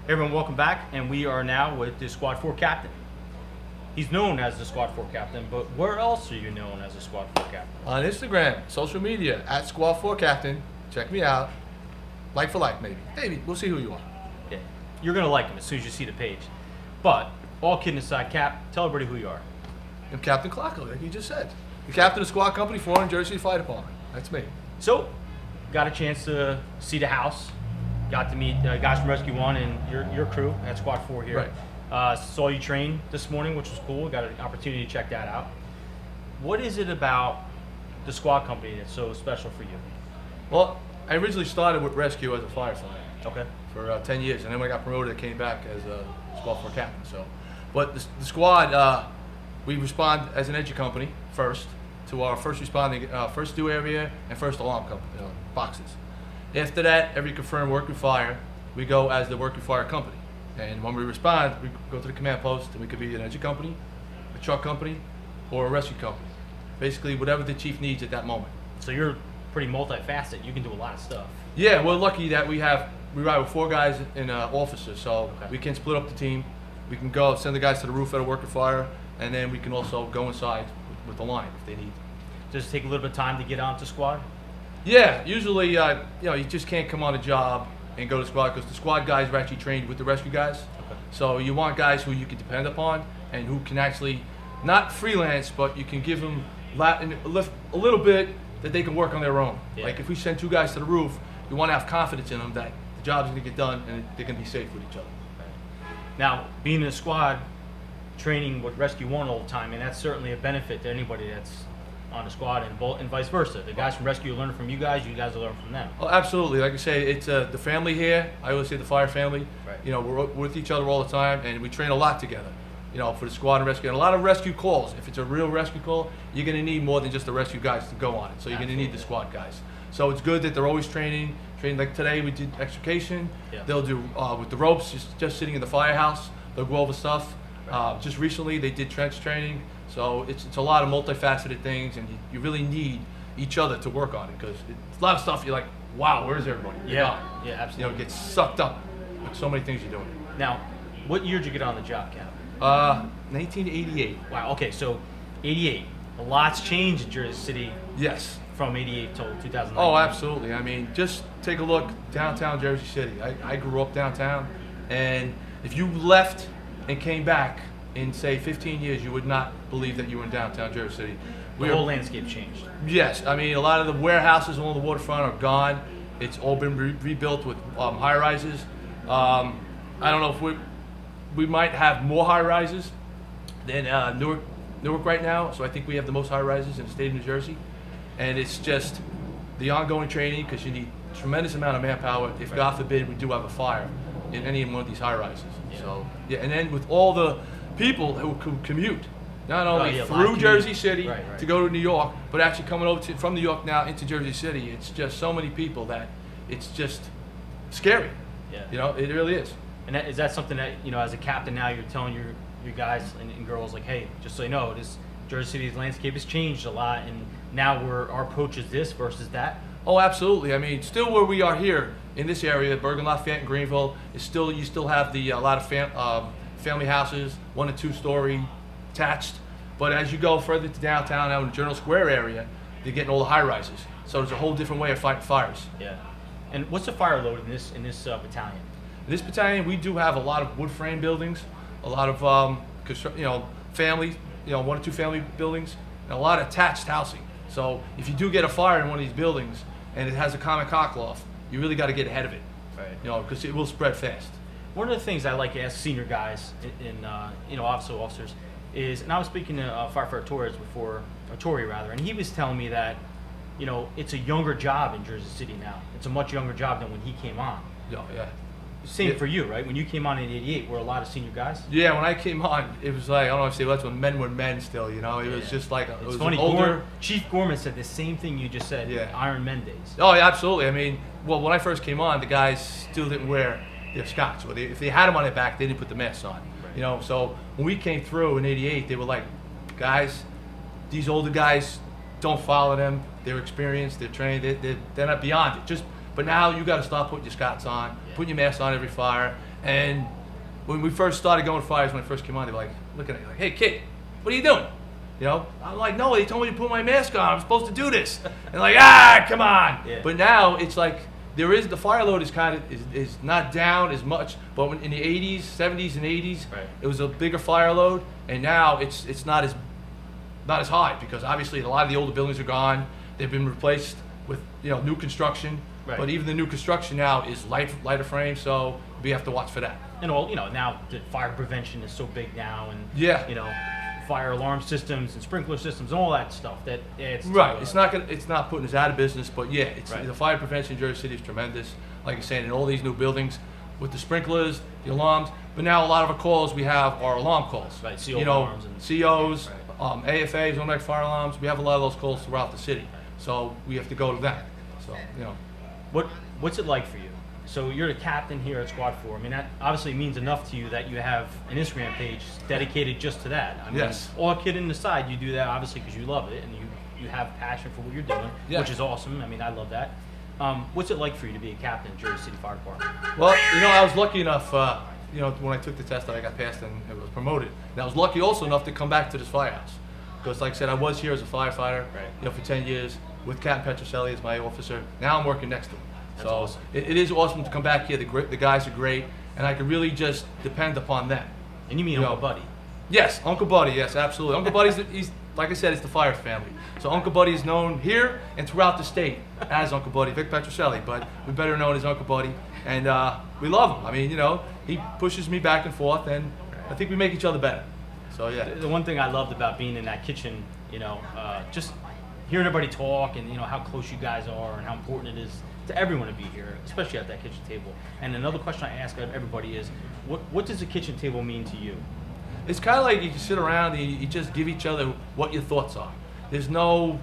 Everyone, welcome back, and we are now with the Squad 4 captain. He's known as the Squad 4 captain, but where else are you known as the Squad 4 captain? On Instagram, social media, at Squad 4 captain. Check me out. Like for like, maybe. Maybe. We'll see who you are. Yeah, you're going to like him as soon as you see the page. But, all kidding aside, Cap, tell everybody who you are. I'm Captain Clocko, like you just said. The captain of Squad Company 4 in Jersey Fire Department. That's me. So, got a chance to see the house. Got to meet guys from RES1CUE and your crew at Squad 4 here. Right. Saw you train this morning, which was cool. Got an opportunity to check that out. What is it about the Squad Company that's so special for you? Well, I originally started with RES1CUE as a firefighter. Okay. For 10 years, and then when I got promoted, I came back as a Squad 4 captain. So, but the squad, we respond as an energy company first to our first responding, first do area and first alarm company, boxes. After that, every confirmed work with fire, we go as the work with fire company. And when we respond, we go to the command post, and we could be an energy company, a truck company, or a rescue company. Basically, whatever the chief needs at that moment. So you're pretty multifaceted. You can do a lot of stuff. Yeah, we're lucky that we ride with 4 guys and officers, so we can split up the team. We can go send the guys to the roof at a work with fire, and then we can also go inside with the line if they need. Does it take a little bit of time to get onto squad? Yeah, usually, you just can't come on a job and go to squad because the squad guys are actually trained with the rescue guys. Okay. So you want guys who you can depend upon and who can actually, not freelance, but you can give them a little bit that they can work on their own. Yeah. Like if we send 2 guys to the roof, you want to have confidence in them that the job's going to get done and they're going to be safe with each other. Now, being in a squad, training with RES1CUE all the time, and that's certainly a benefit to anybody that's on the squad, and vice versa. The guys from RES1CUE learn from you guys will learn from them. Oh, absolutely. Like I say, it's the family here. I always say the fire family. Right. You know, we're with each other all the time, and we train a lot together. You know, for the squad and rescue. And a lot of rescue calls. If it's a real rescue call, you're going to need more than just the rescue guys to go on it. So you're going to need the squad guys. So it's good that they're always training. Like today, we did extrication. Yeah. They'll do with the ropes, just sitting in the firehouse. They'll go over stuff. Right. Just recently, they did trench training. So it's a lot of multifaceted things, and you really need each other to work on it because it's a lot of stuff you're like, wow, where's everybody? Yeah, absolutely. You know, get sucked up with so many things you're doing. Now, what year did you get on the job, Cap? 1988. Wow. Okay, so 88. A lot's changed in Jersey City. Yes. From 88 till 2009. Oh, absolutely. I mean, just take a look downtown Jersey City. I grew up downtown, and if you left and came back in say 15 years, you would not believe that you were in downtown Jersey City. The whole landscape changed. Yes, I mean a lot of the warehouses along the waterfront are gone. It's all been rebuilt with high rises. I don't know if we might have more high rises than Newark right now. So I think we have the most high rises in the state of New Jersey, and it's just the ongoing training because you need a tremendous amount of manpower. If God forbid we do have a fire in any one of these high rises. Yeah. So yeah, and then with all the people who commute, not only through Jersey City to go to New York, but actually coming over from New York now into Jersey City. It's just so many people that it's just scary. Yeah. You know, it really is. And is that something that, you know, as a captain now, you're telling your guys and girls, like, hey, just so you know, this Jersey City's landscape has changed a lot, and now our approach is this versus that? Oh, absolutely. I mean, still where we are here in this area, Bergen, Lafayette, and Greenville, is still you still have the a lot of family houses, 1 and 2 story attached. But as you go further to downtown, out in the Journal Square area, they're getting all the high rises. So there's a whole different way of fighting fires. Yeah. And what's the fire load in this battalion? In this battalion, we do have a lot of wood frame buildings, a lot of family, 1 or 2 family buildings, and a lot of attached housing. So if you do get a fire in one of these buildings and it has a common cockloft, you really got to get ahead of it. Right. Because it will spread fast. One of the things I like to ask senior guys and officers is, and I was speaking to Firefighter Torres before, or Tori rather, and he was telling me that you know, it's a younger job in Jersey City now. It's a much younger job than when he came on. Yeah. Same for you, right? When you came on in '88, were a lot of senior guys? Yeah, when I came on, it was like, I don't know if you say that's when men were men still, you know? It was just like, it was funny. older. Chief Gorman said the same thing you just said. Yeah. Iron Men days. Oh, yeah, absolutely. I mean, well, when I first came on, the guys still didn't wear their Scots. Well, if they had them on their back, they didn't put the masks on. Right. You know, so when we came through in '88, they were like, guys, these older guys, don't follow them. They're experienced. They're trained. They're not beyond it. But now you got to start putting your Scots on, putting your mask on every fire. And when we first started going fires, when I first came on, they were like looking at me like, "Hey, kid, what are you doing?" You know, I'm like, "No, they told me to put my mask on. I'm supposed to do this." And like, come on. Yeah. But now it's like the fire load is kind of is not down as much. But in the '80s, '70s, and '80s, it was a bigger fire load, and now it's not as high because obviously a lot of the older buildings are gone. They've been replaced with new construction. Right. But even the new construction now is lighter frame, so we have to watch for that. And all now the fire prevention is so big now, and Yeah. fire alarm systems and sprinkler systems and all that stuff that it's Right. It's not putting us out of business, but yeah, Right. the fire prevention in Jersey City is tremendous. Like you're saying, in all these new buildings with the sprinklers, the alarms. But now a lot of our calls we have are alarm calls. Right, CO alarms and COs, Right. AFAs, automatic fire alarms. We have a lot of those calls throughout the city, so we have to go to them. So What's it like for you? So you're the captain here at Squad 4. I mean, that obviously means enough to you that you have an Instagram page dedicated just to that. I mean, Yes. all kidding aside, you do that obviously because you love it and you have passion for what you're doing, Yeah. which is awesome. I mean, I love that. What's it like for you to be a captain in Jersey City Fire Department? Well, I was lucky enough, when I took the test that I got passed and I was promoted. And I was lucky also enough to come back to this firehouse. Because like I said, I was here as a firefighter, for 10 years with Captain Petroselli as my officer. Now I'm working next to him. That's so awesome. it is awesome to come back here. The guys are great, and I can really just depend upon them. And you mean Uncle Buddy? Yes, Uncle Buddy, yes, absolutely. Uncle Buddy's, he's like I said, it's the fire family. So Uncle Buddy is known here and throughout the state as Uncle Buddy, Vic Petroselli, but we're better known as Uncle Buddy. And we love him. I mean, he pushes me back and forth, and I think we make each other better. So yeah. The one thing I loved about being in that kitchen, just hearing everybody talk and how close you guys are and how important it is to everyone to be here, especially at that kitchen table. And another question I ask everybody is, what does a kitchen table mean to you? It's kind of like you sit around and you just give each other what your thoughts are. There's no,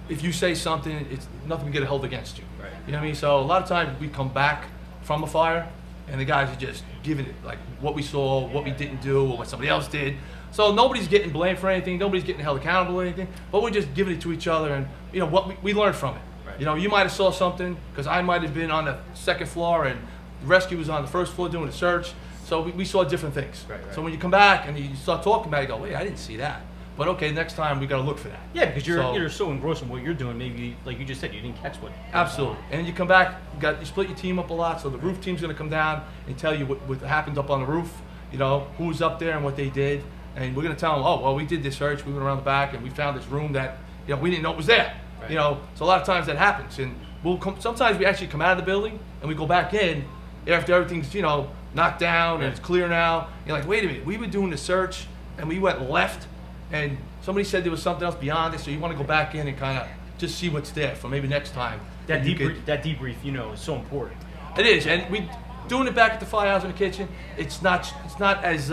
if you say something, it's nothing can get held against you. Right. You know what I mean? So a lot of times we come back from a fire and the guys are just giving it like what we saw, what we didn't do, or what somebody else did. So nobody's getting blamed for anything, nobody's getting held accountable or anything, but we're just giving it to each other and what we learned from it. Right. You might have saw something, because I might have been on the second floor and the rescue was on the first floor doing a search. So we saw different things. Right. So when you come back and you start talking about it, you go, wait, I didn't see that. But okay, next time we got to look for that. Yeah, because you're so engrossed in what you're doing, maybe, like you just said, you didn't catch what. Absolutely. And you come back, you split your team up a lot, so the roof team's going to come down and tell you what happened up on the roof, who's up there and what they did. And we're going to tell them, oh, well, we did this search, we went around the back, and we found this room that, we didn't know it was there. Right. So a lot of times that happens. And sometimes we actually come out of the building and we go back in after everything's, knocked down and it's clear now. You're like, wait a minute, we were doing the search and we went left and somebody said there was something else beyond it, so you want to go back in and kind of just see what's there for maybe next time. That debrief, is so important. It is, and we doing it back at the firehouse in the kitchen. It's not as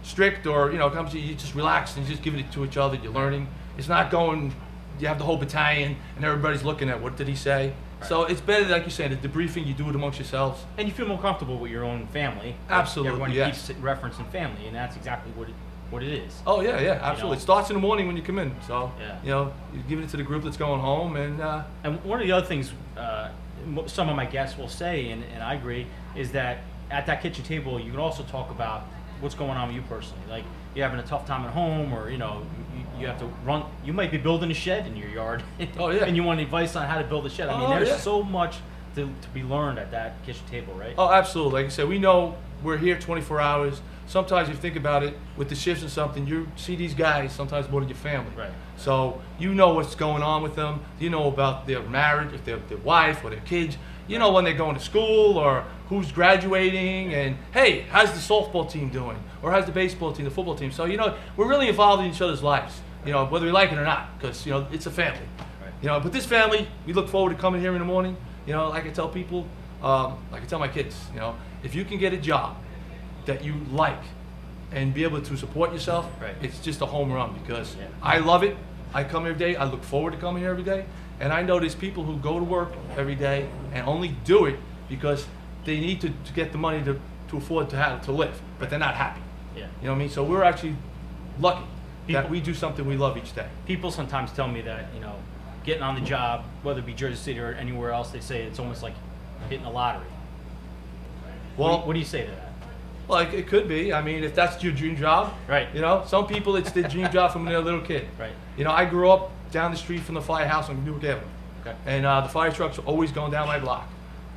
strict or you just relax and you just giving it to each other. You're learning. It's not going. You have the whole battalion and everybody's looking at what did he say. Right. So it's better, like you said, the debriefing. You do it amongst yourselves, and you feel more comfortable with your own family. Absolutely, everyone yes. keeps referencing family, and that's exactly what it is. Oh yeah, absolutely. It starts in the morning when you come in. So you're giving it to the group that's going home, and one of the other things some of my guests will say, and I agree, is that at that kitchen table you can also talk about what's going on with you personally. Like you're having a tough time at home, or you have to run. You might be building a shed in your yard. Oh yeah. And you want advice on how to build a shed. I mean, there's so much to be learned at that kitchen table, right? Oh, absolutely. Like I said, we know we're here 24 hours. Sometimes you think about it with the shifts and something, you see these guys sometimes more than your family. Right. So you know what's going on with them. You know about their marriage, if their wife or their kids. You know when they're going to school or who's graduating, and hey, how's the softball team doing? Or how's the baseball team, the football team? So we're really involved in each other's lives. Whether we like it or not, because it's a family. Right. You know, but this family, we look forward to coming here in the morning. You know, like I tell people, like I tell my kids, you know, if you can get a job that you like and be able to support yourself, Right. it's just a home run because Yeah. I love it. I come every day. I look forward to coming here every day. And I know there's people who go to work every day and only do it because they need to get the money to afford to live, but they're not happy. Yeah. You know what I mean? So we're actually lucky that People- we do something we love each day. People sometimes tell me that, you know, getting on the job, whether it be Jersey City or anywhere else, they say it's almost like hitting a lottery. Well, What do you say to that? well, it could be. I mean, if that's your dream job, Right. You know, some people it's their dream job from when they're a little kid. Right. You know, I grew up down the street from the firehouse on Newark Avenue, Okay. and the fire trucks were always going down my block,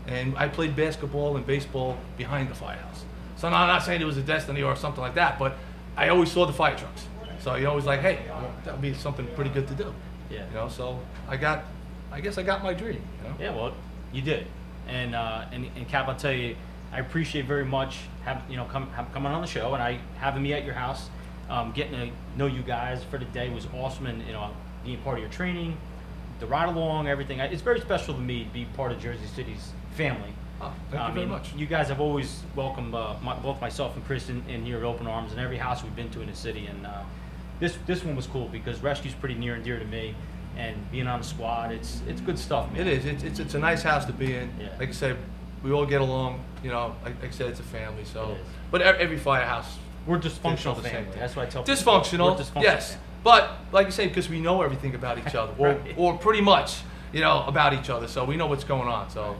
and I played basketball and baseball behind the firehouse. So now I'm not saying it was a destiny or something like that, but I always saw the fire trucks. So you always like, hey, that would be something pretty good to do. Yeah. You know, so I guess I got my dream. You know? Yeah, well, you did, and Cap, I'll tell you, I appreciate very much coming on the show and having me at your house, getting to know you guys for the day was awesome, and you know, being part of your training, the ride along, everything. It's very special to me to be part of Jersey City's family. Oh, thank you very much. You guys have always welcomed both myself and Chris in here with open arms in every house we've been to in the city, and this one was cool because rescue's pretty near and dear to me, and being on the squad, it's good stuff, man. It is. It's a nice house to be in. Yeah. Like I said, we all get along. You know, like I said, it's a family. It So, is. but every firehouse We're they dysfunctional feel the same family. thing. That's what I tell people. Dysfunctional, We're dysfunctional yes. family. But like you say, because we know everything about each other, Right. or pretty much, you know, about each other. So we know what's going on. So,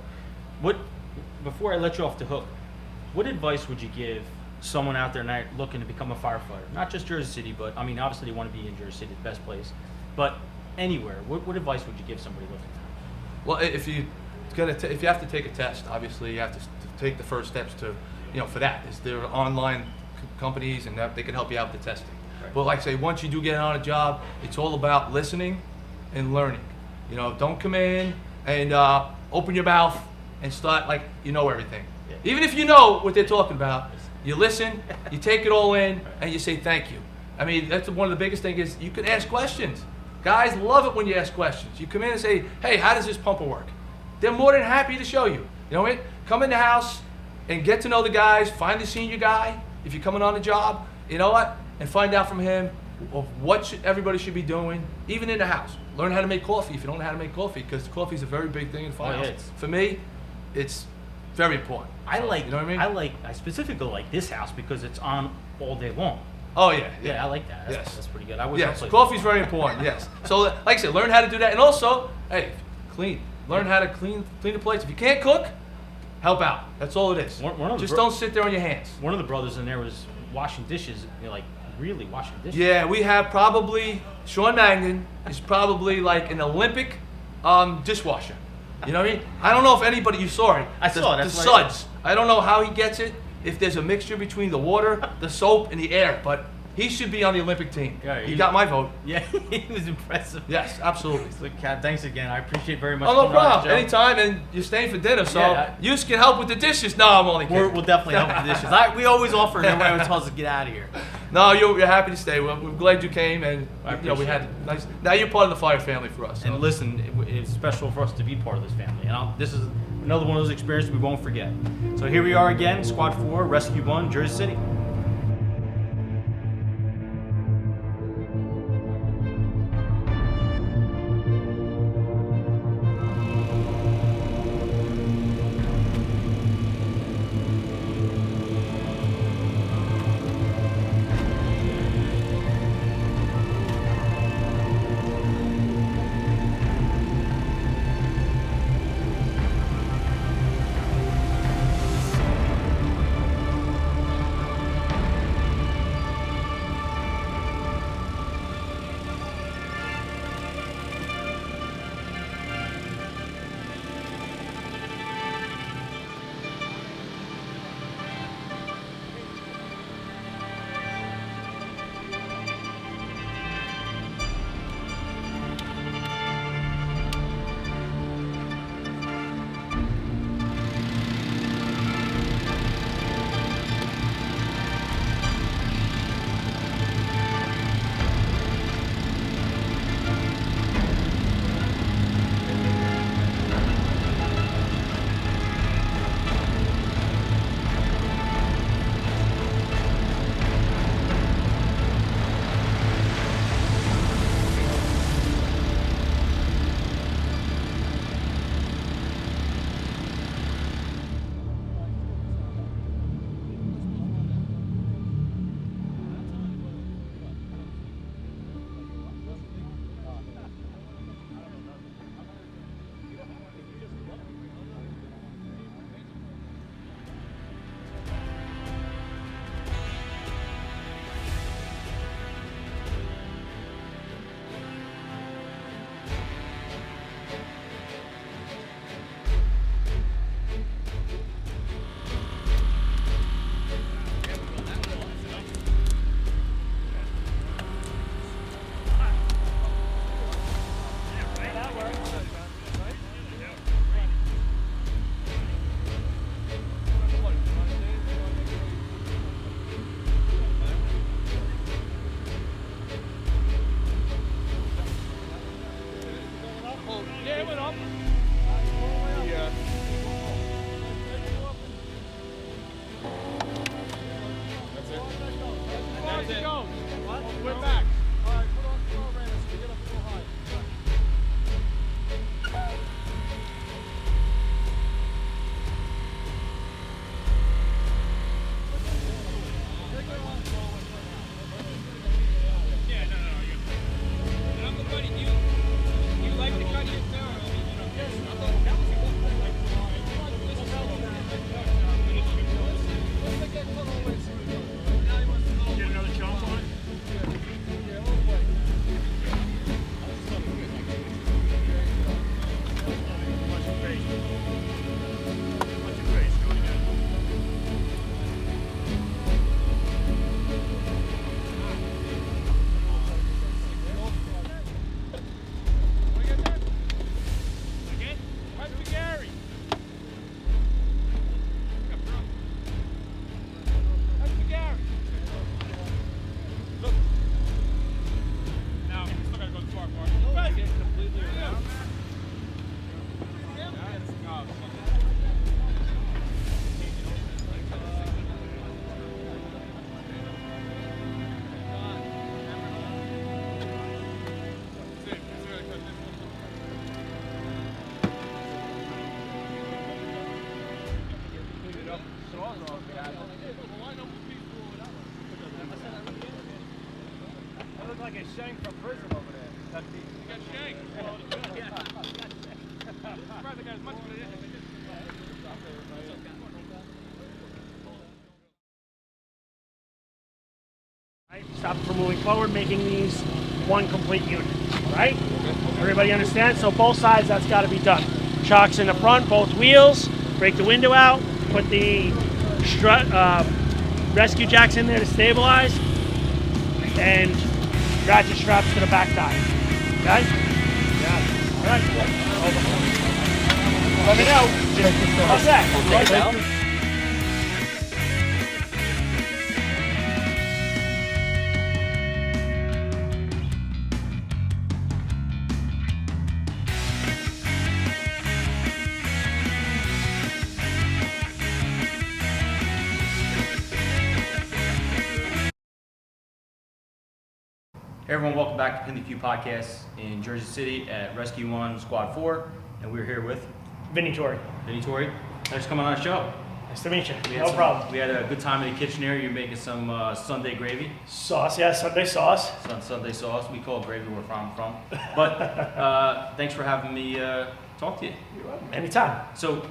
Before I let you off the hook, what advice would you give someone out there now looking to become a firefighter? Not just Jersey City, but I mean, obviously they want to be in Jersey City, the best place, but anywhere. What advice would you give somebody looking? well, if you have to take a test, obviously you have to take the first steps to, you know, for that. There are online companies and that they can help you out with the testing. Right. But like I say, once you do get on a job, it's all about listening and learning. You know, don't come in and open your mouth and start like you know everything. Yeah. Even if you know what they're talking about, you listen, you take it all in, and you say thank you. I mean, that's one of the biggest things is you can ask questions. Guys love it when you ask questions. You come in and say, hey, how does this pumper work? They're more than happy to show you. You know what I mean? Come in the house and get to know the guys. Find the senior guy if you're coming on the job. You know what? And find out from him of what everybody should be doing, even in the house. Learn how to make coffee if you don't know how to make coffee, because coffee is a very big thing in the Oh, yeah, firehouse. it's- For me, it's very important. I So, like, you know what I mean? I specifically like this house because it's on all day long. Oh yeah, Yeah, I like that. Yes. That's pretty good. I was Yes, also- coffee's very important. Yes. So, like I said, learn how to do that, and also, hey, clean. Learn how to clean the plates. If you can't cook, help out. That's all it is. One of the Just bro- don't sit there on your hands. One of the brothers in there was washing dishes, you know, like really washing dishes. Yeah, we have probably Sean Magnan is probably like an Olympic dishwasher. You know what I mean? I don't know if anybody you saw it. I saw it, The that's why I- suds. I don't know how he gets it. If there's a mixture between the water, the soap, and the air, but he should be on the Olympic team. Yeah, he he's- got my vote. Yeah, he was impressive. Yes, absolutely. So, Kat, thanks again. I appreciate very much. Oh, no coming on the problem. show. Anytime, and you're staying for dinner, so Yeah, you can help with the dishes. No, I'm only kidding. We'll definitely help with the dishes. We always offer, and everybody always tells us to get out of here. No, you're happy to stay. We're glad you came, and I you know we appreciate had nice. Now you're part of the fire family for us. So. And listen, it's special for us to be part of this family. And this is another one of those experiences we won't forget. So here we are again, Squad 4, Rescue 1, Jersey City. shanked from prison over there. You got shanked. Well, yeah. Surprised I got as much of it as Right? Stop it from moving forward, making these one complete unit. Right? Everybody understand? So both sides, that's got to be done. Chocks in the front, both wheels. Break the window out. Put the rescue jacks in there to stabilize, and ratchet straps to the back tire. Okay? Yeah. All right. Let me know. How's that? Take it out. Hey everyone, welcome back to PintheQ podcast in Jersey City at RES1CUE Squad 4, and we're here with Vinny Torrey. Vinny Torrey. Thanks for coming on the show. Nice to meet you. We had No problem. We had a good time in the kitchen here. You're making some Sunday gravy. Sauce, yeah, Sunday sauce. Sunday sauce. We call it gravy where I'm from. But thanks for having me talk to you. You're welcome. Anytime. So,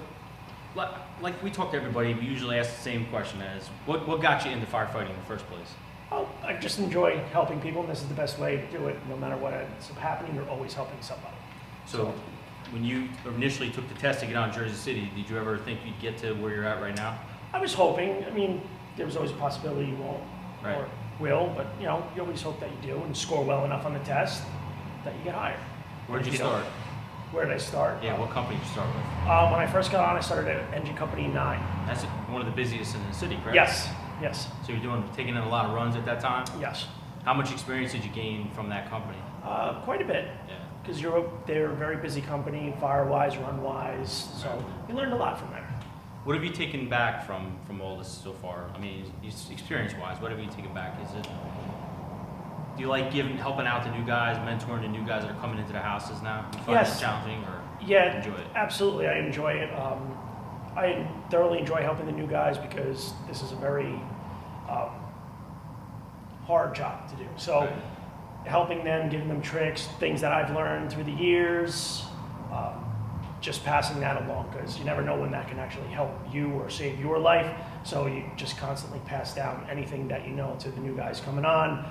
like we talk to everybody, we usually ask the same question as, what got you into firefighting in the first place? Oh, I just enjoy helping people, and this is the best way to do it. No matter what ends up happening, you're always helping somebody. So, when you initially took the test to get on Jersey City, did you ever think you'd get to where you're at right now? I was hoping. I mean, there was always a possibility you won't Right. or will, but you know, you always hope that you do and score well enough on the test that you get hired. Where did If you don't- start? Where did I start? Yeah, what company did you start with? When I first got on, I started at Engine Company 9. That's one of the busiest in the city, correct? Yes, yes, So you're taking in a lot of runs at that time? yes. How much experience did you gain from that company? Quite a bit. Yeah. Because they're a very busy company, fire-wise, run-wise, so you learned a lot from there. What have you taken back from all this so far? I mean, experience-wise, what have you taken back? Do you like helping out the new guys, mentoring the new guys that are coming into the houses now? Do you find Yes. it challenging or Yeah, enjoy it? absolutely, I enjoy it. I thoroughly enjoy helping the new guys because this is a very hard job to do. So Right. helping them, giving them tricks, things that I've learned through the years, just passing that along, because you never know when that can actually help you or save your life. So you just constantly pass down anything that you know to the new guys coming on,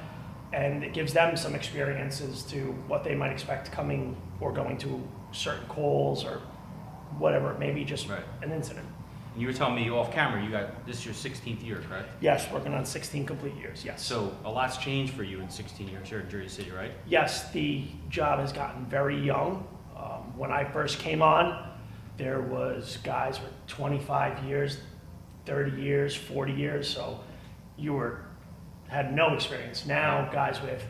and it gives them some experiences to what they might expect coming or going to certain calls or whatever it may be, just Right. an incident. And you were telling me off camera, this is your 16th year, correct? Yes, working on 16 complete years, yes. So a lot's changed for you in 16 years here in Jersey City, right? Yes, the job has gotten very young. When I first came on, there was guys with 25 years, 30 years, 40 years, so you had no experience. Now, guys with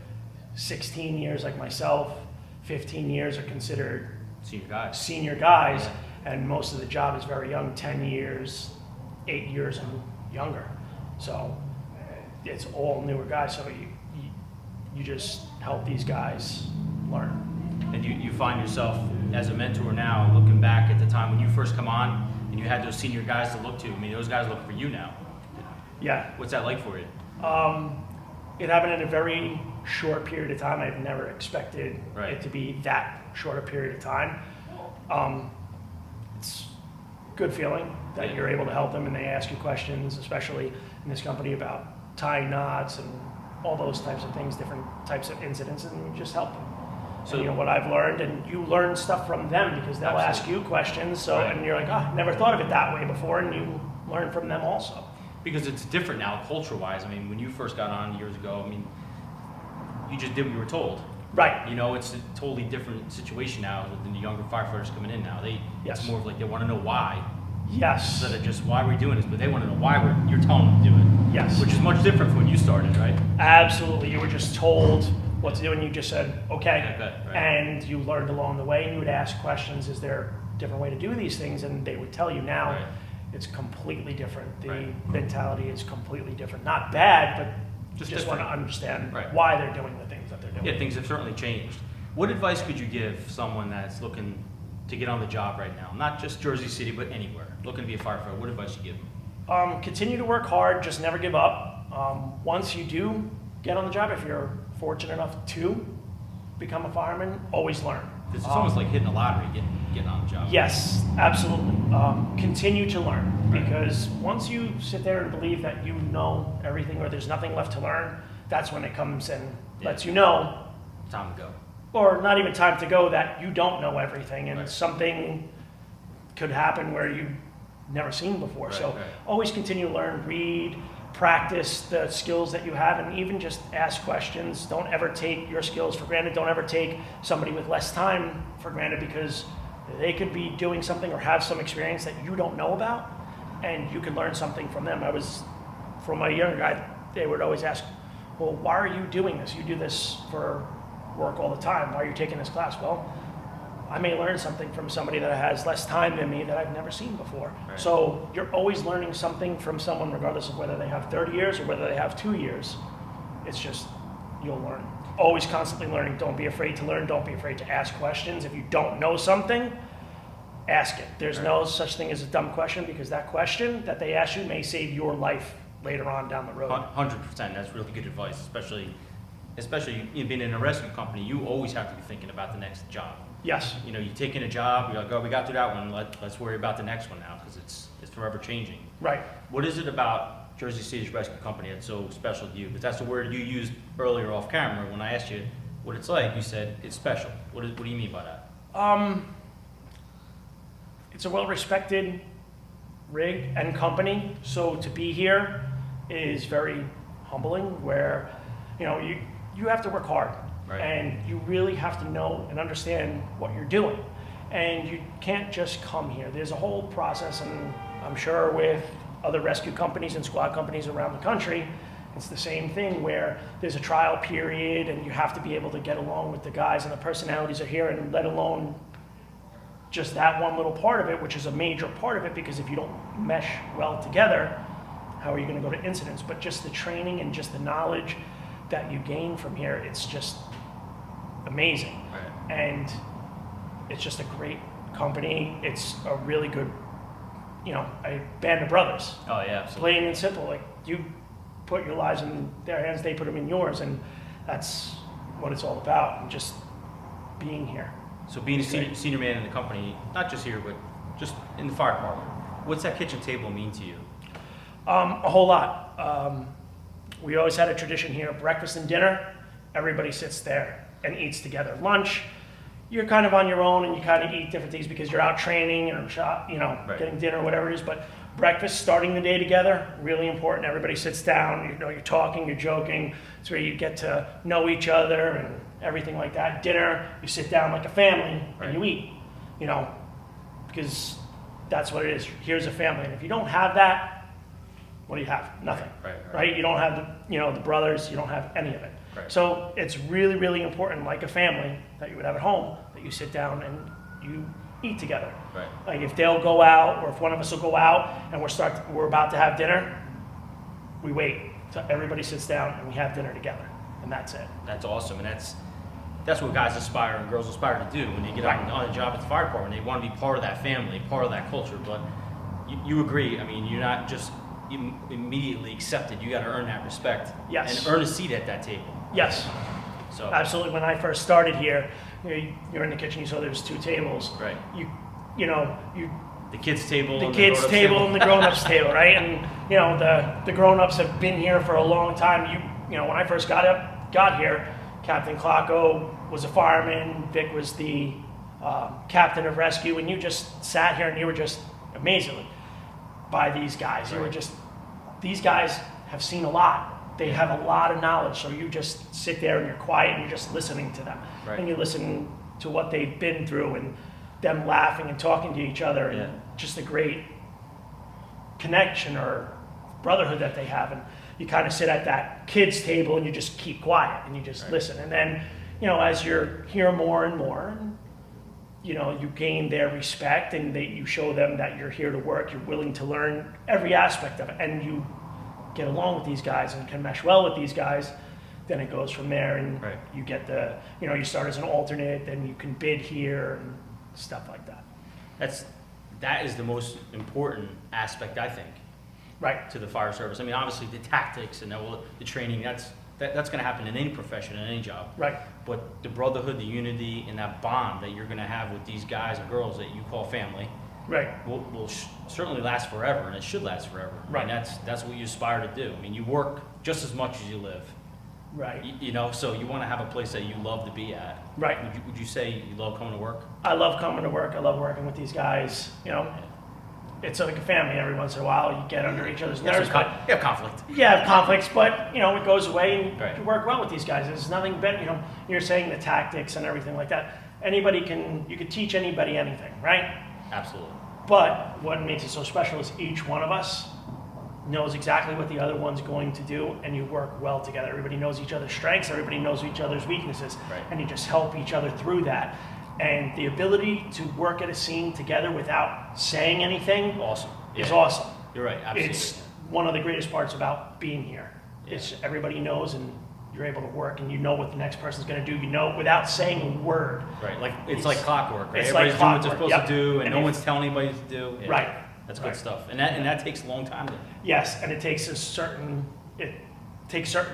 16 years like myself, 15 years are considered Senior guys. senior guys, and most of the job is very young, 10 years, 8 years and younger. So it's all newer guys, so you just help these guys learn. And you find yourself as a mentor now, looking back at the time when you first come on and you had those senior guys to look to. I mean, those guys look for you now. Yeah, What's that like for you? it happened in a very short period of time. I've never expected Right. it to be that short a period of time. It's a good feeling that Yeah. you're able to help them and they ask you questions, especially in this company, about tying knots and all those types of things, different types of incidents, and you just help them. So- So you know what I've learned, and you learn stuff from them because they'll ask Absolutely. you questions. So Right. and you're like, oh, never thought of it that way before, and you learn from them also. Because it's different now, culture-wise. I mean, when you first got on years ago, I mean, you just did what you were told. Right. You know, it's a totally different situation now with the younger firefighters coming in now. Yes. It's more of like they want to know why, Yes. instead of just why we're doing this, but they want to know why you're telling them to do it. Yes. Which is much different from when you started, right? Absolutely. You were just told what to do, and you just said, okay. Okay, right. And you learned along the way, and you would ask questions, is there a different way to do these things? And they would tell you now. Right. It's completely different. The Right. mentality is completely different. Not bad, but Just just want to different. understand Right. why they're doing the things that they're doing. Yeah, things have certainly changed. What advice could you give someone that's looking to get on the job right now? Not just Jersey City, but anywhere. Looking to be a firefighter. What advice you give them? Continue to work hard. Just never give up. Once you do get on the job, if you're fortunate enough to become a fireman, always learn. It's almost like hitting a lottery, getting on the job. Yes, absolutely. Continue to learn, Right. because once you sit there and believe that you know everything or there's nothing left to learn, that's when it comes and lets you know, Time to go. or not even time to go, that you don't know everything and Right. something could happen where you've never seen before. Right, So right. always continue to learn, read, practice the skills that you have, and even just ask questions. Don't ever take your skills for granted. Don't ever take somebody with less time for granted, because they could be doing something or have some experience that you don't know about, and you could learn something from them. From a younger guy, they would always ask, well, why are you doing this? You do this for work all the time. Why are you taking this class? Well, I may learn something from somebody that has less time than me that I've never seen before. Right. So you're always learning something from someone, regardless of whether they have 30 years or whether they have 2 years. It's just, you'll learn. Always constantly learning. Don't be afraid to learn. Don't be afraid to ask questions. If you don't know something, ask it. There's no such thing as a dumb question, because that question that they ask you may save your life later on down the road. 100%. That's really good advice, especially you being in a rescue company. You always have to be thinking about the next job. Yes. You know, you take in a job, you're like, oh, we got through that one. Let's worry about the next one now, because it's forever changing. Right. What is it about Jersey City's rescue company that's so special to you? Because that's the word you used earlier off camera when I asked you what it's like. You said it's special. What do you mean by that? It's a well-respected rig and company, so to be here is very humbling, where, you know, you have to work hard. Right. And you really have to know and understand what you're doing. And you can't just come here. There's a whole process, and I'm sure with other rescue companies and squad companies around the country, it's the same thing, where there's a trial period and you have to be able to get along with the guys, and the personalities are here, and let alone just that one little part of it, which is a major part of it, because if you don't mesh well together, how are you going to go to incidents? But just the training and just the knowledge that you gain from here, it's just amazing. Right. And it's just a great company. It's a really good, a band of brothers. Oh, yeah, absolutely. Plain and simple. Like, you put your lives in their hands, they put them in yours, and that's what it's all about, and just being here. So being a senior man in the company, not just here, but just in the fire department, what's that kitchen table mean to you? A whole lot. We always had a tradition here, breakfast and dinner, everybody sits there and eats together. Lunch, you're kind of on your own, and you kind of eat different things because you're out training or Right. getting dinner, whatever it is. But breakfast, starting the day together, really important. Everybody sits down, you're talking, you're joking. It's where you get to know each other and everything like that. Dinner, you sit down like a family Right. and you eat, because that's what it is. Here's a family. And if you don't have that, what do you have? Nothing. Right. You don't have the brothers, you don't have any of it. Right. So it's really, really important, like a family that you would have at home, that you sit down and you eat together. Right. Like, if they'll go out, or if one of us will go out and we're about to have dinner, we wait till everybody sits down and we have dinner together, and that's it. That's awesome, and that's what guys aspire and girls aspire to do when they get on a job at the fire department. They want to be part of that family, part of that culture. But you agree. I mean, you're not just immediately accepted. You got to earn that respect. Yes. And earn a seat at that table. Yes, So absolutely. When I first started here, you're in the kitchen, you saw there was 2 tables. Right. You the kids table. the and kids grown-ups table and the grown-ups table, right? And the grown-ups have been here for a long time. When I first got here, Captain Klocko was a fireman, Vic was the captain of rescue, and you just sat here and you were just amazed by these guys. Right. These guys have seen a lot. They have a lot of knowledge, so you just sit there and you're quiet and you're just listening to them. Right. And you listen to what they've been through and them laughing and talking to each other, and Yeah. just a great connection or brotherhood that they have. And you kind of sit at that kids table and you just keep quiet and you just Right. listen. And then, as you're here more and more, you gain their respect, and you show them that you're here to work, you're willing to learn every aspect of it, and you get along with these guys and can mesh well with these guys, then it goes from there, and Right. you get you start as an alternate, then you can bid here and stuff like that. That is the most important aspect, I think, Right. to the fire service. I mean, obviously the tactics and the training, that's that's going to happen in any profession, in any job. Right. But the brotherhood, the unity, and that bond that you're going to have with these guys and girls that you call family Right. will certainly last forever, and it should last forever. Right. And that's what you aspire to do. I mean, you work just as much as you live. Right. You know, so you want to have a place that you love to be at. Right. Would you say you love coming to work? I love coming to work. I love working with these guys. You know, it's like a family. Every once in a while, you get under each other's nerves. You have conflict. Yeah, I have conflicts, but you know, it goes away and Right. you work well with these guys. There's nothing better, you know, you're saying the tactics and everything like that. You could teach anybody anything, right? Absolutely. But what makes it so special is each one of us knows exactly what the other one's going to do, and you work well together. Everybody knows each other's strengths, everybody knows each other's weaknesses, Right. and you just help each other through that. And the ability to work at a scene together without saying anything Awesome. is Yeah. awesome. You're right. Absolutely. It's one of the greatest parts about being here. Yeah. It's everybody knows, and you're able to work, and you know what the next person's going to do. You know without saying a word. Right. Like it's like clockwork. Right? It's Everybody's like doing what they're clockwork, supposed to yep. do, and And no if- one's telling anybody what to do. Yeah. Right. That's good Right. stuff. And that takes a long time to. Yes, and it takes certain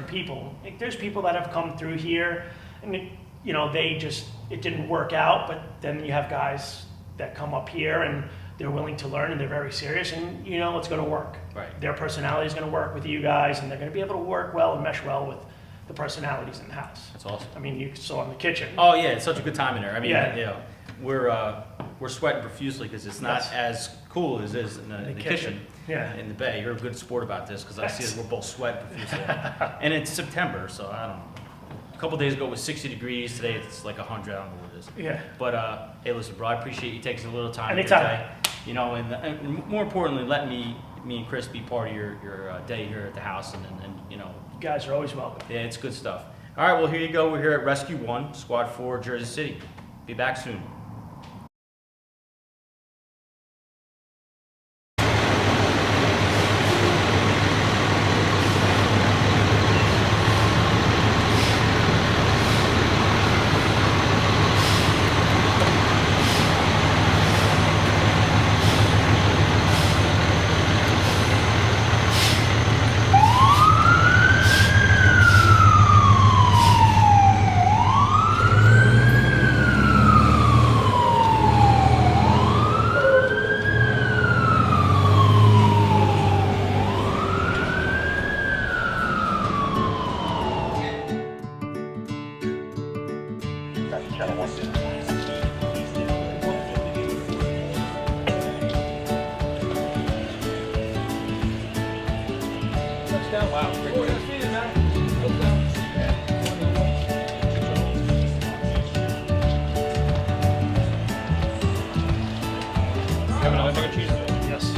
people. Like, there's people that have come through here, and it didn't work out. But then you have guys that come up here and they're willing to learn and they're very serious, and you know it's going to work. Right. Their personality is going to work with you guys, and they're going to be able to work well and mesh well with the personalities in the house. That's awesome. I mean, you saw in the kitchen. Oh yeah, it's such a good time in there. I mean, Yeah. you know, we're sweating profusely because it's not Yes. as cool as it is in the kitchen. Yeah. In the bay. You're a good sport about this because I see Yes. that we're both sweating profusely. And it's September, so I don't know. A couple days ago it was 60 degrees. Today it's like 100. I don't know what it is. Yeah. But hey, listen, bro, I appreciate you taking a little time. Anytime. Here today. You know, and more importantly, letting me and Chris be part of your day here at the house, and you know. You guys are always welcome. Yeah, it's good stuff. All right, well, here you go. We're here at Rescue 1, Squad 4, Jersey City. Be back soon. Yes.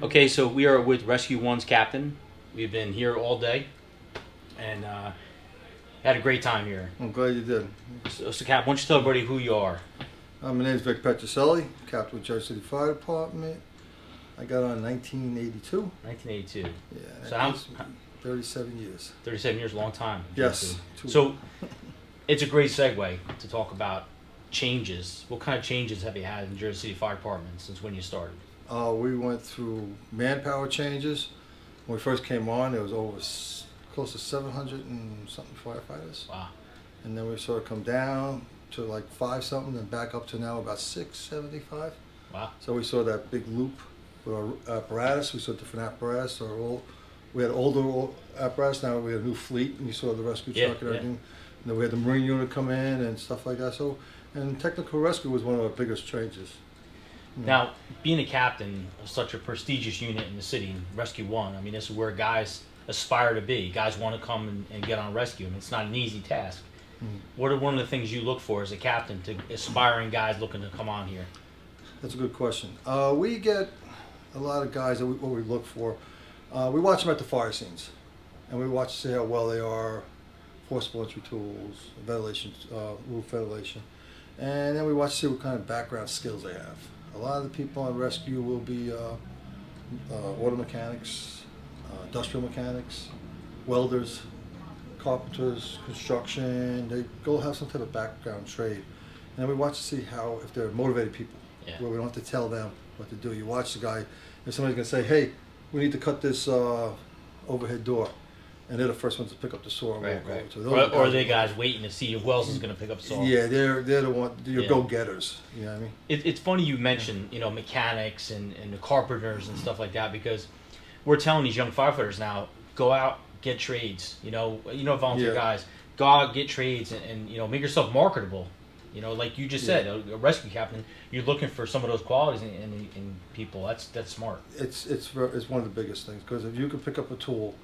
Okay, so we are with Rescue 1's captain. We've been here all day and had a great time here. I'm glad you did. So Cap, why don't you tell everybody who you are? My name is Vic Petroselli, captain with Jersey City Fire Department. I got on in 1982. 1982. Yeah, So that how- gives me 37 years. 37 years, a long time. Yes. So it's a great segue to talk about changes. What kind of changes have you had in Jersey City Fire Department since when you started? We went through manpower changes. When we first came on, there was close to 700 and something firefighters. Wow. And then we sort of come down to like 5 something and back up to now about 675. Wow. So we saw that big loop with our apparatus. We saw different apparatus. We had older apparatus. Now we had a new fleet, and you saw the rescue Yeah, truck and yeah. everything. And then we had the Marine unit come in and stuff like that. So, and technical rescue was one of our biggest changes. Now, being a captain of such a prestigious unit in the city, Rescue 1, I mean, this is where guys aspire to be. Guys want to come and get on rescue. I mean, it's not an easy task. What are one of the things you look for as a captain to aspiring guys looking to come on here? That's a good question. We get a lot of guys that what we look for. We watch them at the fire scenes. and we watch to see how well they are, forcible entry tools, ventilation, roof ventilation, and then we watch to see what kind of background skills they have. A lot of the people on rescue will be auto mechanics, industrial mechanics, welders, carpenters, construction. They go have some type of background trade. And we watch to see how, if they're motivated people, where we don't have to tell them what to do. You watch the guy, if somebody's gonna say, hey, we need to cut this overhead door, and they're the first ones to pick up the saw and walk over to it. Or the guys waiting to see if Wells is going to pick up saw. Yeah, they're the one, your go-getters, you know what I mean? It's funny you mentioned, mechanics and the carpenters and stuff like that, because we're telling these young firefighters now, go out, get trades, volunteer guys, go out, get trades and make yourself marketable. Like you just said, a rescue captain, you're looking for some of those qualities in people. That's smart. It's one of the biggest things, because if you can pick up a tool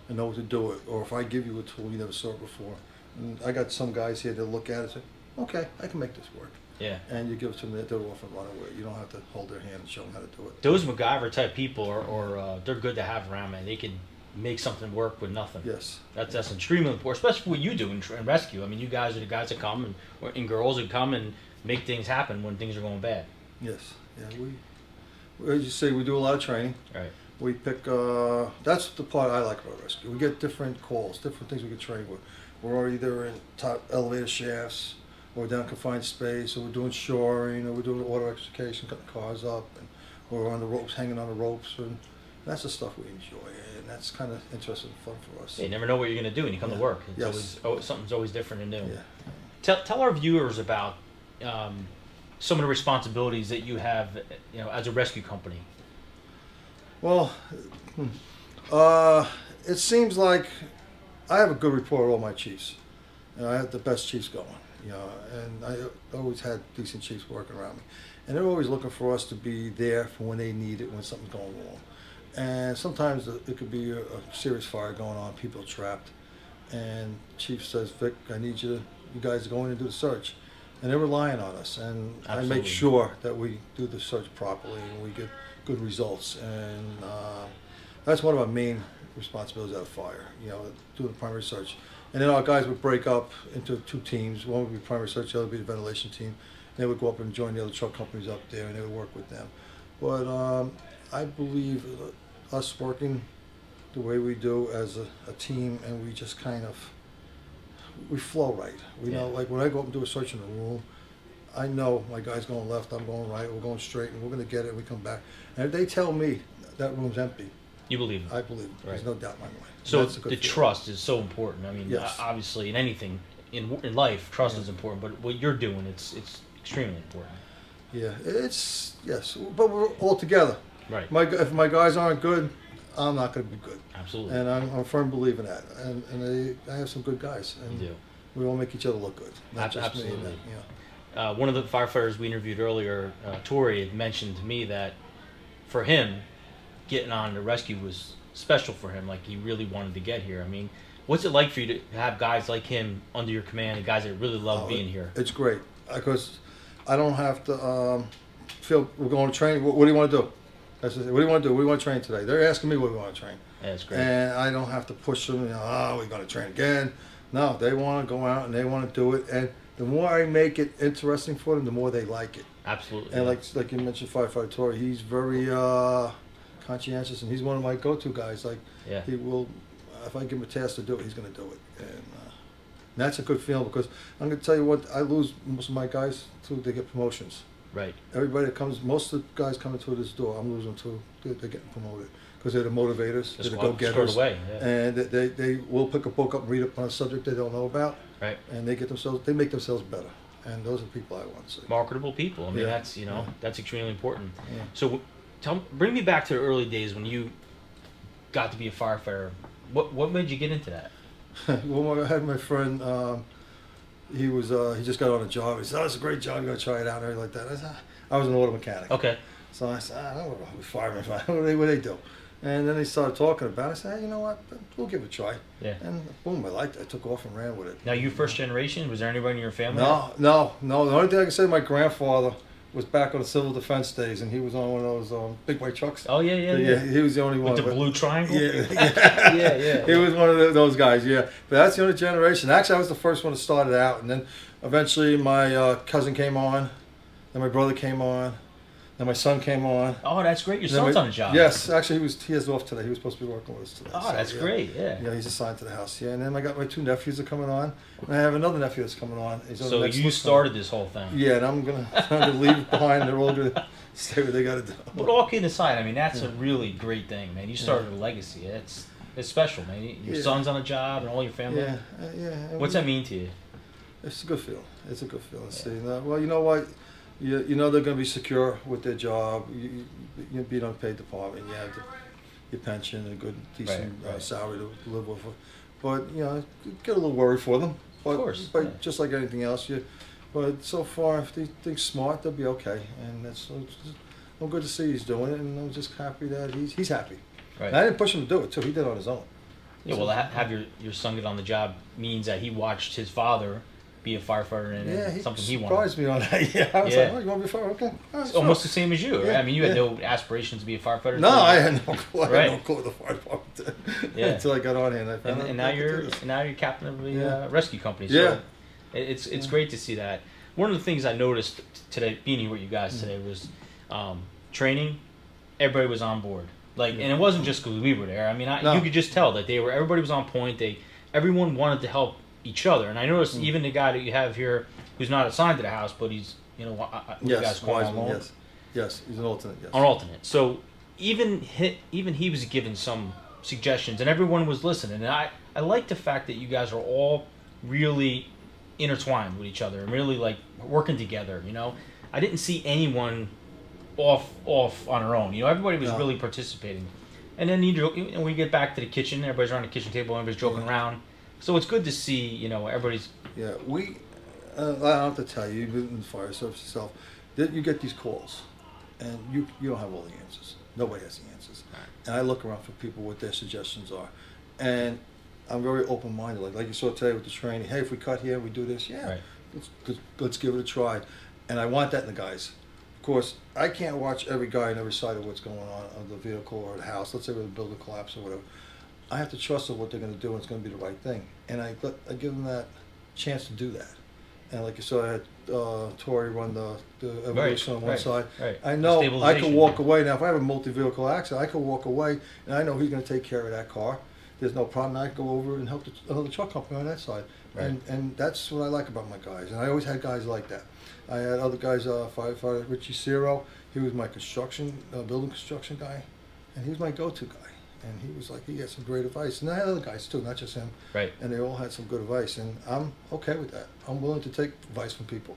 and know what to do it, or if I give you a tool you never saw it before, and I got some guys here that look at it and say, okay, I can make this work. Yeah. And you give it to them, they're off and run away. You don't have to hold their hand and show them how to do it. Those MacGyver type people are they're good to have around, man. They can make something work with nothing. Yes. That's extremely important, especially what you do in rescue. I mean, you guys are the guys that come and girls that come and make things happen when things are going bad. Yes. Yeah. We as you say, we do a lot of training. Right. We pick. That's the part I like about rescue. We get different calls, different things we can train with. We're either in top elevator shafts, or down confined space, or we're doing shoring, or we're doing auto extrication, cutting cars up, and we're on the ropes, hanging on the ropes, and that's the stuff we enjoy, and that's kind of interesting and fun for us. You never know what you're going to do when you come to work. It's always, something's always different and new. Yeah. Tell our viewers about some of the responsibilities that you have, as a rescue company. Well, it seems like I have a good rapport with all my chiefs. I have the best chiefs going, and I always had decent chiefs working around me. And they're always looking for us to be there for when they need it, when something's going wrong. And sometimes it could be a serious fire going on, people are trapped, and chief says, Vic, I need you guys to go in and do the search. And they're relying on us, and Absolutely. I make sure that we do the search properly and we get good results. And that's one of our main responsibilities at a fire, doing the primary search. And then our guys would break up into two teams. One would be primary search, the other would be the ventilation team. They would go up and join the other truck companies up there, and they would work with them. But I believe us working the way we do as a team, and we just kind of, we flow right. We know, like when I go up and do a search in a room, I know my guy's going left, I'm going right, we're going straight, and we're going to get it, and we come back. And if they tell me that room's empty, you believe it. I believe it. There's no doubt in my mind. So the trust is so important. I mean, obviously in anything, in life, trust is important, but what you're doing, it's extremely important. Yeah, but we're all together. Right. If my guys aren't good, I'm not going to be good. Absolutely. And I'm a firm believer in that. And I have some good guys. And you do. We all make each other look good. Not just Absolutely. me. One of the firefighters we interviewed earlier, Tori, had mentioned to me that for him, getting on the rescue was special for him. Like, he really wanted to get here. I mean, what's it like for you to have guys like him under your command and guys that really love being here? It's great, because I don't have to feel we're going to train. What do you want to do? What do you want to do? We want to train today. They're asking me what we want to train. Yeah, that's great. And I don't have to push them. We're going to train again. No, they want to go out and they want to do it. And the more I make it interesting for them, the more they like it. Absolutely. And like you mentioned, firefighter Tori, he's very conscientious, and he's one of my go-to guys. Like, he will, if I give him a task to do it, he's going to do it. And that's a good feeling, because I'm going to tell you what, I lose most of my guys too. They get promotions. Right. Everybody that comes, most of the guys coming through this door, I'm losing too. They're getting promoted, because they're the motivators, they're the go-getters, and they will pick a book up and read up on a subject they don't know about. Right. And they make themselves better. And those are the people I want to see. Marketable people. I mean, that's that's extremely important. Yeah. So, bring me back to the early days when you got to be a firefighter. What made you get into that? Well, I had my friend. He just got on a job. He said, "Oh, it's a great job. I'm gonna try it out," and everything like that. I said, I was an auto mechanic. Okay. So I said, I don't know what firemen. What do they do? And then they started talking about it. I said, hey, you know what? We'll give it a try. Yeah. And boom, I liked it. I took off and ran with it. Now, you first generation? Was there anybody in your family? No. The only thing I can say, my grandfather was back on the civil defense days, and he was on one of those big white trucks. Oh yeah. He was the only one. With the but- blue triangle. Yeah, yeah. He was one of those guys, yeah. But that's the only generation. Actually, I was the first one to start it out, and then eventually my cousin came on, then my brother came on, then my son came on. Oh, that's great. Your Then son's my- on a job. Yes, actually, he is off today. He was supposed to be working with us today. Oh, that's great. Yeah. Yeah, he's assigned to the house. Yeah, and then I got my 2 nephews that are coming on, and I have another nephew that's coming on. He's on the So next you list started this whole thing. Yeah, and I'm gonna leave it behind. They're all gonna stay where they got to do. But all kidding aside, I mean, that's a really great thing, man. You started a legacy. It's special, man. Your Yeah. son's on a job and all your family. Yeah, yeah. and What's that mean to you? It's a good feeling. It's a good feeling. See, well, you know what? You know they're going to be secure with their job. You be an unpaid department. You have your pension, a good, decent Right. salary to live with. But you know, you get a little worried for them. But, Of course, But yeah. just like anything else, But so far, if they think smart, they'll be okay. And I'm good to see he's doing it, and I'm just happy that he's happy. Right. And I didn't push him to do it too. He did it on his own. Yeah, well, have your son get on the job means that he watched his father be a firefighter and Yeah, he something he wanted. surprised me on that. Yeah, I was Yeah. like, oh, you want to be a firefighter? Okay. All right, It's sure. almost the same as you, right? Yeah, I mean, you had yeah. no aspirations to be a firefighter. No, until- I had no clue. I Right. had no clue what the fire department did Yeah. until I got on here. And I found out and now I could do you're this. captain of the Yeah. rescue company. So Yeah. it's great to see that. One of the things I noticed today, being here with you guys today, was training. Everybody was on board. Like, and it wasn't just because we were there. I mean, No. you could just tell that everybody was on point. Everyone wanted to help each other. And I noticed even the guy that you have here, who's not assigned to the house, but he's you guys Yes, going Wiseman, along? yes. Yes, he's an alternate, yes. On alternate. So even he was given some suggestions, and everyone was listening. And I like the fact that you guys are all really intertwined with each other and really like working together. You know, I didn't see anyone off on her own. You know, everybody was No. really participating. And then when we get back to the kitchen, everybody's around the kitchen table, everybody's joking around. So it's good to see, everybody's. Yeah, I don't have to tell you, you've been in the fire service yourself, that you get these calls, and you don't have all the answers. Nobody has the answers. Right. And I look around for people what their suggestions are. And I'm very open-minded. Like you saw today with the training, hey, if we cut here, we do this, yeah, Right. let's give it a try. And I want that in the guys. Of course, I can't watch every guy on every side of what's going on of the vehicle or the house. Let's say with a building collapse or whatever. I have to trust in what they're going to do, and it's going to be the right thing. And I give them that chance to do that. And like you saw, I had Tori run the evolution on one side. Right. I know I Stabilization, can walk yeah. away. Now, if I have a multi-vehicle accident, I can walk away, and I know he's going to take care of that car. There's no problem. I can go over and help another truck company on that side. Right. And that's what I like about my guys. And I always had guys like that. I had other guys, firefighter Richie Ciro. He was my building construction guy, and he was my go-to guy. And he was like, he had some great advice. And I had other guys too, not just him. Right. And they all had some good advice, and I'm okay with that. I'm willing to take advice from people.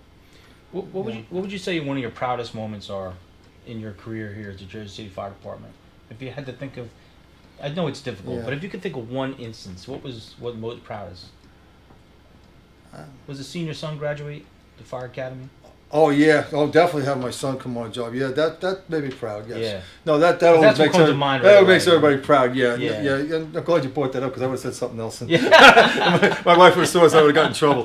What would you say one of your proudest moments are in your career here at the Jersey City Fire Department? If you had to think of, I know it's difficult, Yeah. but if you could think of one instance, what most proudest? Was the senior son graduate the fire academy? Oh yeah, I'll definitely have my son come on a job. Yeah, that made me proud. Yes. Yeah. No, that That's always what makes comes to mind that right always makes away. everybody proud. Yeah, Yeah. yeah. And I'm glad you brought that up because I would have said something else. And Yeah. my wife would have saw us. I would have got in trouble.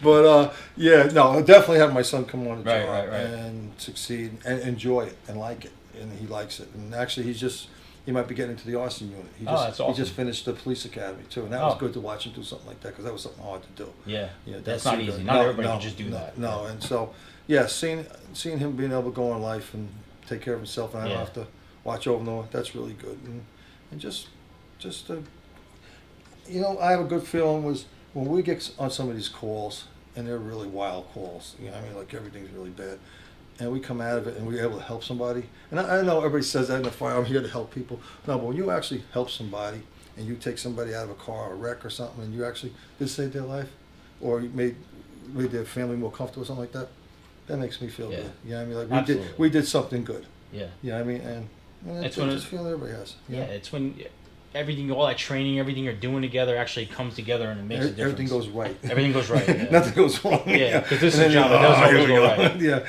But yeah, no, I'll definitely have my son come on a Right, job right, right. and succeed and enjoy it and like it, and he likes it. And actually, he might be getting into the arson unit. That's awesome. He just finished the police academy too, and that was Oh. good to watch him do something like that because that was something hard to do. Yeah. Yeah, That's not easy. Not everybody can just do that. No, and so, yeah, seeing him being able to go on life and take care of himself, and I don't Yeah. have to watch over him, that's really good. And just I have a good feeling was when we get on some of these calls, and they're really wild calls, I mean, like everything's really bad, and we come out of it and we're able to help somebody. And I know everybody says that in the fire, I'm here to help people. No, but when you actually help somebody, and you take somebody out of a car or a wreck or something, and you actually did save their life, or you made their family more comfortable or something like that, that makes me feel Yeah. good. You know what I mean? Like Absolutely. we did something good. Yeah. You know what I mean? And It's that's when just feeling everybody has. Yeah. It's when everything, all that training, everything you're doing together actually comes together and it makes a difference. Everything goes right. Everything goes right. Yeah. Nothing goes wrong. Yeah, 'cause this is And a then job that doesn't here always we go right. Yeah,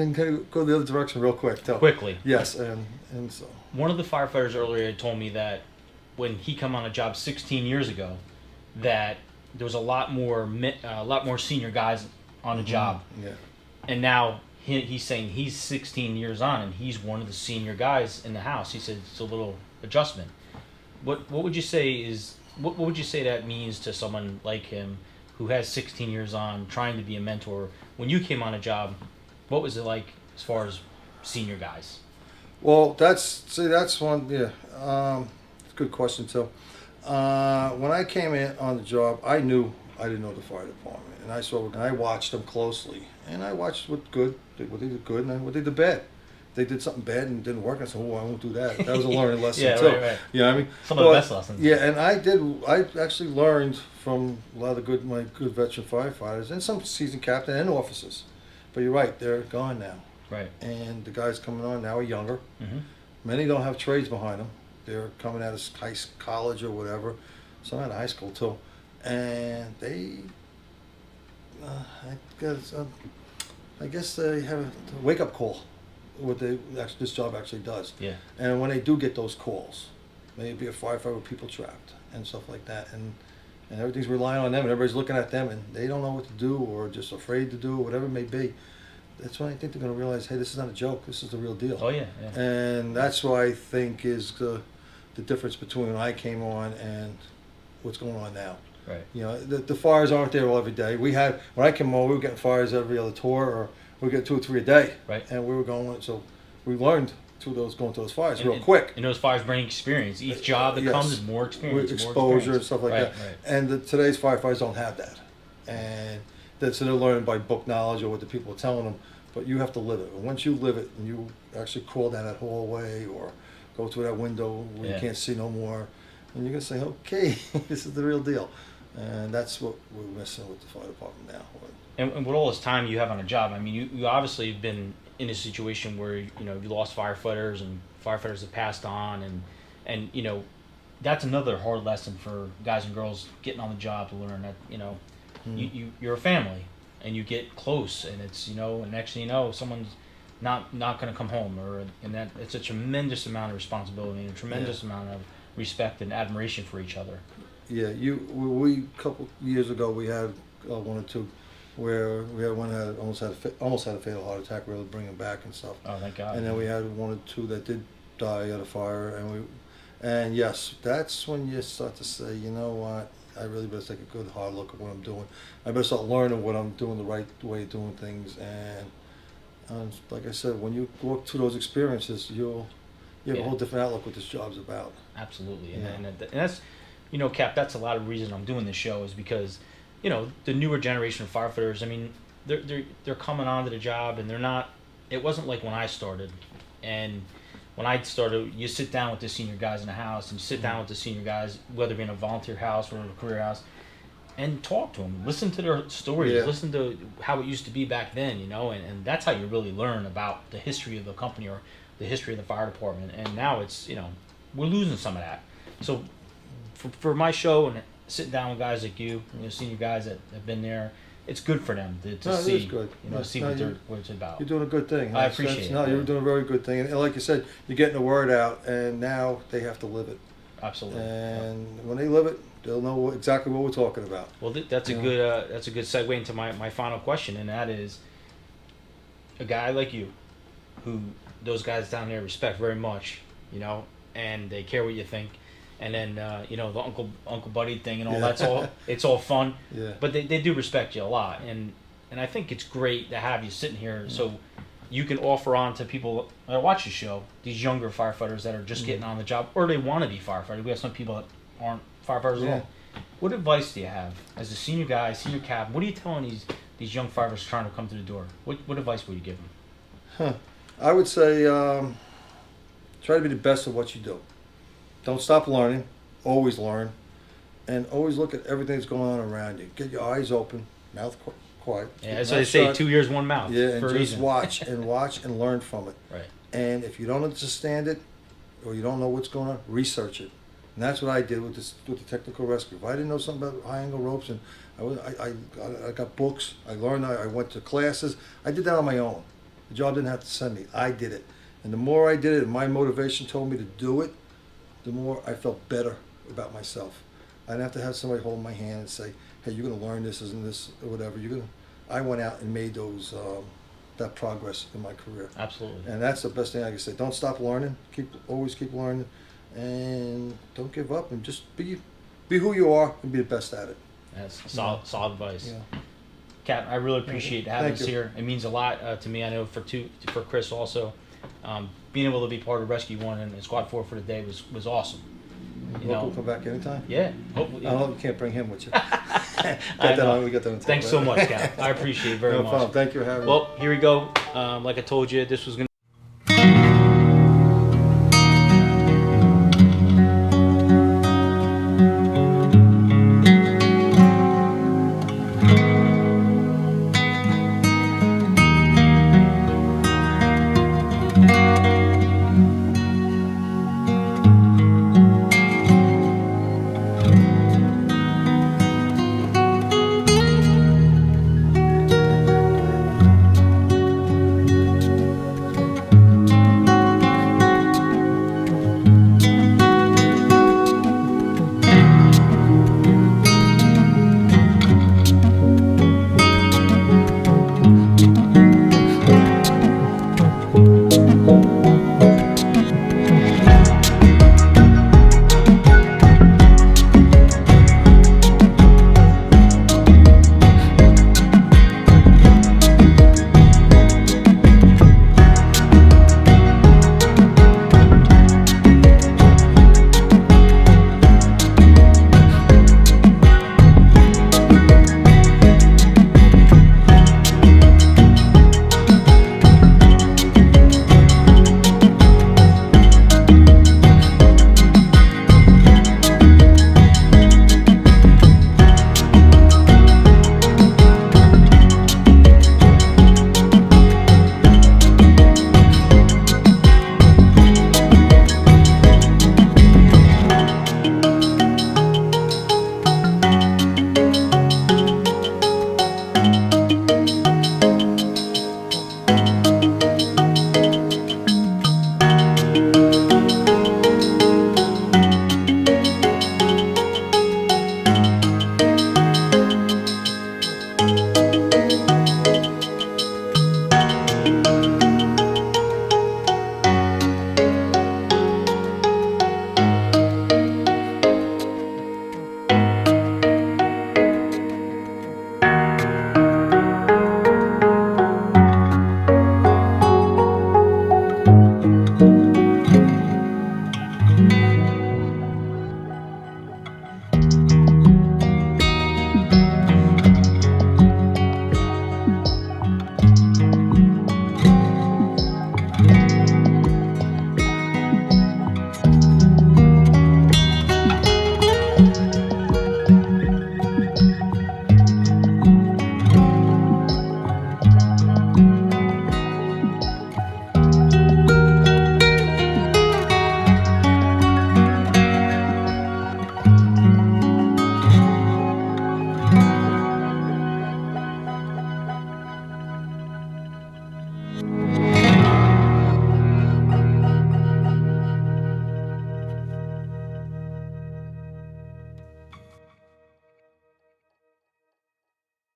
can go the other direction real quick. Too. Quickly. Yes, and so. One of the firefighters earlier told me that when he come on a job 16 years ago, that there was a lot more senior guys on a job, Yeah. and now he's saying he's 16 years on and he's one of the senior guys in the house. He said it's a little adjustment. What would you say is what would you say that means to someone like him who has 16 years on trying to be a mentor? When you came on a job, what was it like as far as senior guys? Well, that's one. Yeah, it's a good question too. When I came in on the job, I knew I didn't know the fire department, and I watched them closely, and I watched what they did good, and what they did bad. They did something bad and it didn't work. I said, "Oh, I won't do that." That was a learning lesson Yeah, too. right. You know what I mean? Some of the best lessons. Yeah, and I actually learned from a lot of my good veteran firefighters and some seasoned captain and officers. But you're right, they're gone now. Right. And the guys coming on now are younger. Mm-hmm. Many don't have trades behind them. They're coming out of college or whatever. Some out of high school too. And they, I guess they have a wake-up call. This job actually does. Yeah. And when they do get those calls, maybe a firefighter with people trapped and stuff like that, and everything's relying on them, and everybody's looking at them, and they don't know what to do or just afraid to do, whatever it may be. That's when I think they're going to realize, hey, this is not a joke. This is the real deal. Oh yeah. Yeah. And that's what I think is the difference between when I came on and what's going on now. Right. You know, the fires aren't there every day. When I came on, we were getting fires every other tour, or we get 2 or 3 a day. Right. And we were going, so we learned going to those fires real And- quick. And those fires bring experience. Each job that Yes. comes is more experience. With more exposure experience. and stuff like Right, that. Right. And today's firefighters don't have that. And so they're learning by book knowledge or what the people are telling them, but you have to live it. And once you live it and you actually crawl down that hallway or go through that window where Yeah. you can't see no more, and you're going to say, okay, this is the real deal. And that's what we're missing with the fire department now. And with all this time you have on a job, I mean, you obviously have been in a situation where you lost firefighters and firefighters have passed on, and that's another hard lesson for guys and girls getting on the job to learn that you're a family and you get close, and it's and next thing you know someone's not going to come home, and that it's a tremendous amount of responsibility and a tremendous amount of respect and admiration for each other. Yeah, we a couple years ago we had 1 or 2 where we had one that almost had a fatal heart attack. We were able to bring him back and stuff. Oh, thank God. And then we had 1 or 2 that did die at a fire, and yes, that's when you start to say, you know what, I really better take a good hard look at what I'm doing. I better start learning what I'm doing, the right way of doing things. And like I said, when you walk through those experiences, you have a whole different outlook what this job's about. Absolutely, Yeah. and that's, Cap, that's a lot of reason I'm doing this show is because, the newer generation of firefighters. I mean, they're coming onto the job and they're not. It wasn't like when I started, and when I started, you sit down with the senior guys in the house, and you sit down with the senior guys, whether it be in a volunteer house or in a career house, and talk to them, listen to their stories, Yeah. listen to how it used to be back then, and that's how you really learn about the history of the company or the history of the fire department. And now it's, we're losing some of that. So for my show and sitting down with guys like you, senior guys that have been there, it's good for them to No, it see, is good. see No, what it's about. You're doing a good thing. I appreciate it. No, you're doing a very good thing. And like you said, you're getting the word out, and now they have to live it. Absolutely. And when they live it, they'll know exactly what we're talking about. Well, that's a good segue into my final question, and that is, a guy like you, who those guys down there respect very much, and they care what you think, and then the uncle buddy thing and all that's all it's all fun, Yeah. but they do respect you a lot, and I think it's great to have you sitting here so you can offer on to people that watch the show, these younger firefighters that are just getting on the job or they want to be firefighters. We have some people that aren't firefighters at all. What advice do you have as a senior guy, senior cap? What are you telling these young firefighters trying to come through the door? What advice would you give them? I would say try to be the best of what you do. Don't stop learning. Always learn. And always look at everything that's going on around you. Get your eyes open, mouth quiet. Yeah, that's what they say, shut. 2 ears, 1 mouth. Yeah, and for a just reason. watch and learn from it. Right. And if you don't understand it or you don't know what's going on, research it. And that's what I did with the technical rescue. If I didn't know something about high angle ropes, and I got books, I learned, I went to classes. I did that on my own. The job didn't have to send me. I did it. And the more I did it and my motivation told me to do it, the more I felt better about myself. I didn't have to have somebody hold my hand and say, hey, you're going to learn this, isn't this, or whatever. I went out and made those that progress in my career. Absolutely. And that's the best thing I can say. Don't stop learning. Always keep learning, and don't give up. And just be who you are and be the best at it. That's solid advice. Yeah. Cap, I really appreciate having Thank us you. here. It means a lot to me. I know for Chris also. Being able to be part of Rescue 1 and Squad 4 for the day was awesome. You Hope know, we'll come back anytime. yeah. Hopefully. I know you can't bring him with you. I Get that know. on. We got that on tape, Thanks right? so much, Cap. I appreciate it very No much. problem. Thank you for having me. Well, here we go. Like I told you, this was going to